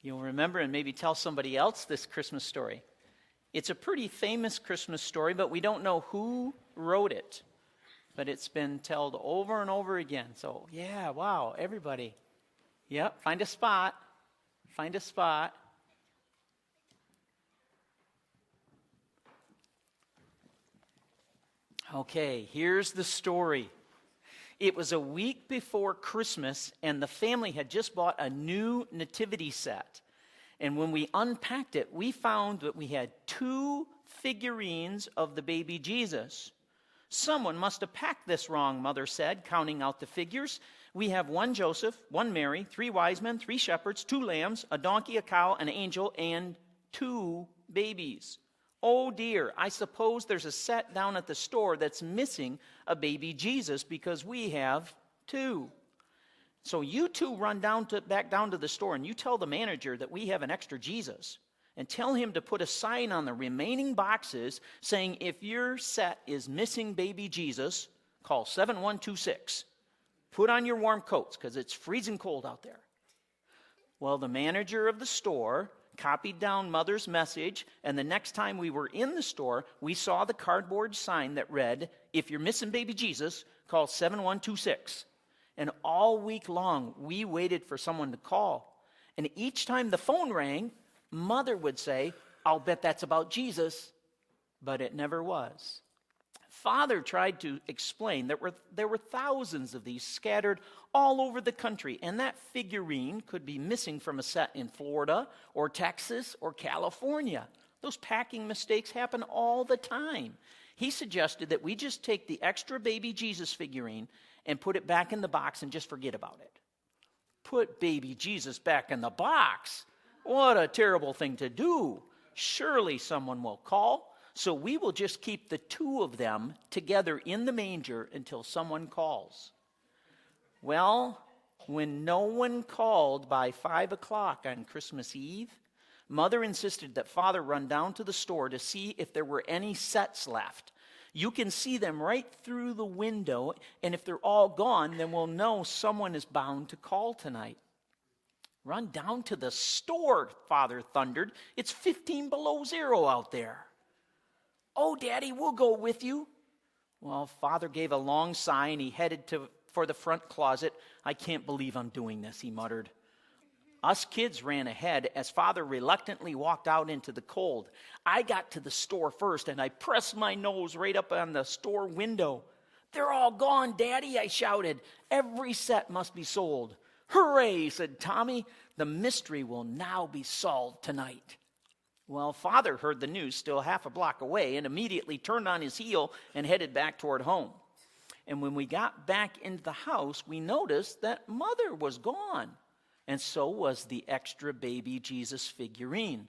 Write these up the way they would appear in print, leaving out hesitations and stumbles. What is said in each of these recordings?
You'll remember and maybe tell somebody else this Christmas story. It's a pretty famous Christmas story, but we don't know who wrote it. But it's been told over and over again. So, yeah, wow, everybody. Yep, find a spot. Find a spot. Okay, here's the story. It was a week before Christmas, and the family had just bought a new nativity set. And when we unpacked it, we found that we had 2 figurines of the baby Jesus. Someone must have packed this wrong, Mother said, counting out the figures. We have 1 Joseph, 1 Mary, 3 wise men, 3 shepherds, 2 lambs, a donkey, a cow, an angel, and 2 babies. Oh dear, I suppose there's a set down at the store that's missing a baby Jesus because we have 2. So you 2 run back down to the store and you tell the manager that we have an extra Jesus and tell him to put a sign on the remaining boxes saying if your set is missing baby Jesus, call 7126. Put on your warm coats because it's freezing cold out there. Well, the manager of the store copied down Mother's message, and the next time we were in the store, we saw the cardboard sign that read, if you're missing baby Jesus, call 7126. And all week long, we waited for someone to call. And each time the phone rang, Mother would say, I'll bet that's about Jesus. But it never was. Father tried to explain that there were thousands of these scattered all over the country, and that figurine could be missing from a set in Florida or Texas or California. Those packing mistakes happen all the time. He suggested that we just take the extra baby Jesus figurine and put it back in the box and just forget about it. Put baby Jesus back in the box? What a terrible thing to do. Surely someone will call. So we will just keep the 2 of them together in the manger until someone calls. Well, when no one called by 5 o'clock on Christmas Eve, Mother insisted that Father run down to the store to see if there were any sets left. You can see them right through the window, and if they're all gone, then we'll know someone is bound to call tonight. Run down to the store, Father thundered. It's 15 below zero out there. Oh, Daddy, we'll go with you. Well, Father gave a long sigh and he headed for the front closet. I can't believe I'm doing this, he muttered. Us kids ran ahead as Father reluctantly walked out into the cold. I got to the store first and I pressed my nose right up on the store window. They're all gone, Daddy, I shouted. Every set must be sold. Hooray, said Tommy. The mystery will now be solved tonight. Well, Father heard the news still half a block away and immediately turned on his heel and headed back toward home. And when we got back into the house, we noticed that Mother was gone. And so was the extra baby Jesus figurine.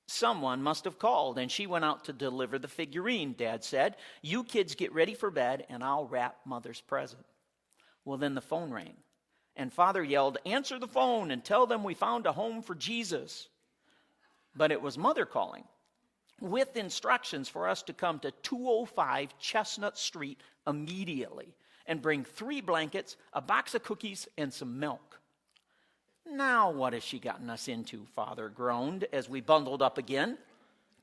Someone must have called, and she went out to deliver the figurine, Dad said. You kids get ready for bed, and I'll wrap Mother's present. Well, then the phone rang, and Father yelled, answer the phone and tell them we found a home for Jesus. But it was Mother calling, with instructions for us to come to 205 Chestnut Street immediately and bring 3 blankets, a box of cookies, and some milk. Now what has she gotten us into, Father groaned as we bundled up again.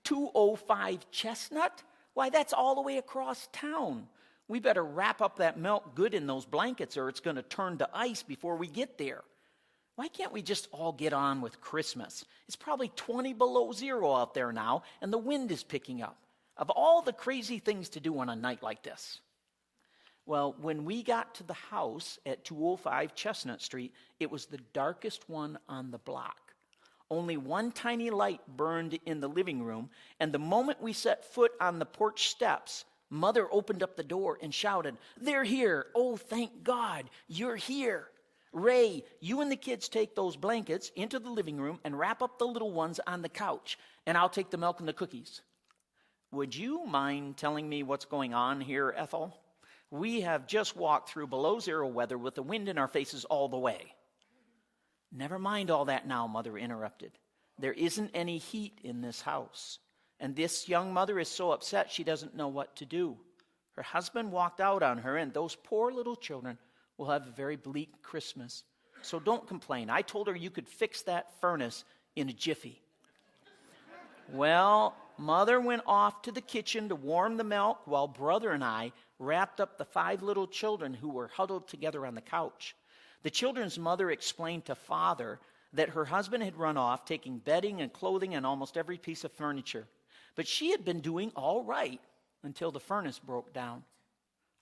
205 Chestnut? Why, that's all the way across town. We better wrap up that milk good in those blankets or it's going to turn to ice before we get there. Why can't we just all get on with Christmas? It's probably 20 below zero out there now, and the wind is picking up. Of all the crazy things to do on a night like this. Well, when we got to the house at 205 Chestnut Street, it was the darkest one on the block. Only one tiny light burned in the living room, and the moment we set foot on the porch steps, Mother opened up the door and shouted, they're here. Oh, thank God, you're here. Ray, you and the kids take those blankets into the living room and wrap up the little ones on the couch, and I'll take the milk and the cookies. Would you mind telling me what's going on here, Ethel? We have just walked through below zero weather with the wind in our faces all the way. Never mind all that now, Mother interrupted. There isn't any heat in this house, and this young mother is so upset she doesn't know what to do. Her husband walked out on her, and those poor little children will have a very bleak Christmas. So don't complain. I told her you could fix that furnace in a jiffy. Well, Mother went off to the kitchen to warm the milk while Brother and I wrapped up the 5 little children who were huddled together on the couch. The children's mother explained to Father that her husband had run off, taking bedding and clothing and almost every piece of furniture. But she had been doing all right until the furnace broke down.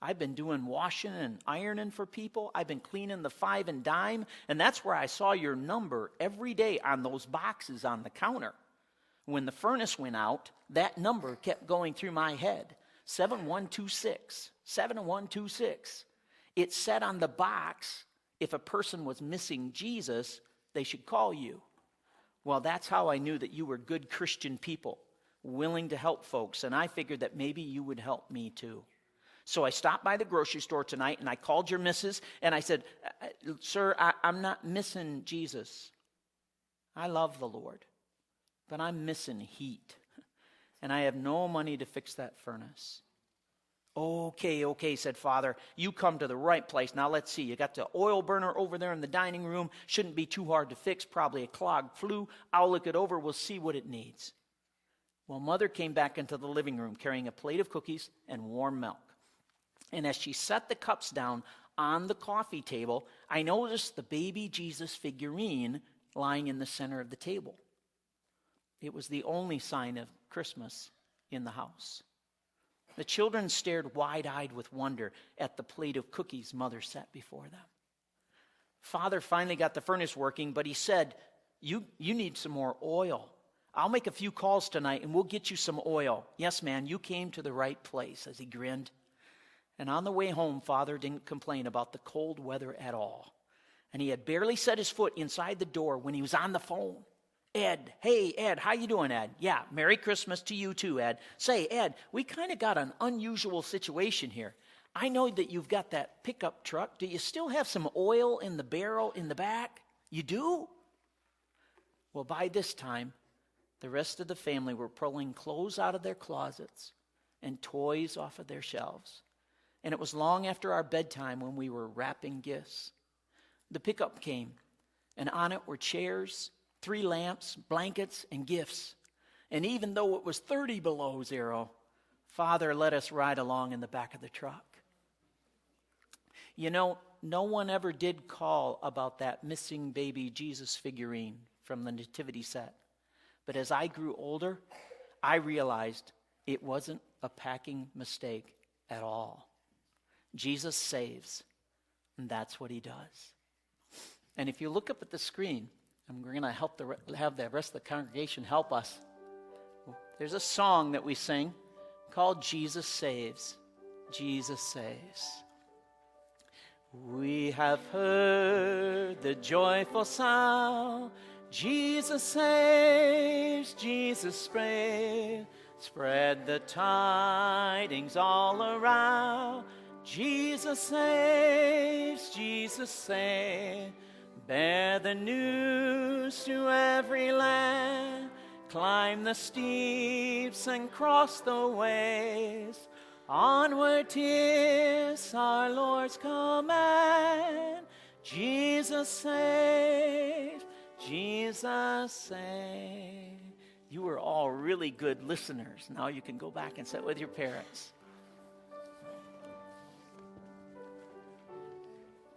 I've been doing washing and ironing for people. I've been cleaning the 5 and dime, and that's where I saw your number every day on those boxes on the counter. When the furnace went out, that number kept going through my head, 7126, 7126. It said on the box, if a person was missing Jesus, they should call you. Well, that's how I knew that you were good Christian people, willing to help folks, and I figured that maybe you would help me too. So I stopped by the grocery store tonight, and I called your missus, and I said, Sir, I'm not missing Jesus. I love the Lord, but I'm missing heat, and I have no money to fix that furnace. Okay, said Father. You come to the right place. Now let's see. You got the oil burner over there in the dining room. Shouldn't be too hard to fix. Probably a clogged flue. I'll look it over. We'll see what it needs. Well, Mother came back into the living room carrying a plate of cookies and warm milk. And as she set the cups down on the coffee table, I noticed the baby Jesus figurine lying in the center of the table. It was the only sign of Christmas in the house. The children stared wide-eyed with wonder at the plate of cookies Mother set before them. Father finally got the furnace working, but he said, you need some more oil. I'll make a few calls tonight and we'll get you some oil. Yes, man, you came to the right place, as he grinned. And on the way home, Father didn't complain about the cold weather at all. And he had barely set his foot inside the door when he was on the phone. Ed, hey, Ed, how you doing, Ed? Yeah, Merry Christmas to you too, Ed. Say, Ed, we kind of got an unusual situation here. I know that you've got that pickup truck. Do you still have some oil in the barrel in the back? You do? Well, by this time, the rest of the family were pulling clothes out of their closets and toys off of their shelves. And it was long after our bedtime when we were wrapping gifts. The pickup came, and on it were chairs, 3 lamps, blankets, and gifts. And even though it was 30 below zero, Father let us ride along in the back of the truck. You know, no one ever did call about that missing baby Jesus figurine from the nativity set. But as I grew older, I realized it wasn't a packing mistake at all. Jesus saves, and that's what he does. And if you look up at the screen, and we're going to have the rest of the congregation help us. There's a song that we sing called Jesus Saves. Jesus Saves. We have heard the joyful sound. Jesus saves, Jesus saves. Spread the tidings all around. Jesus saves, Jesus saves. Bear the news to every land. Climb the steeps and cross the ways. Onward 'tis our Lord's command. Jesus save, Jesus save. You were all really good listeners. Now you can go back and sit with your parents.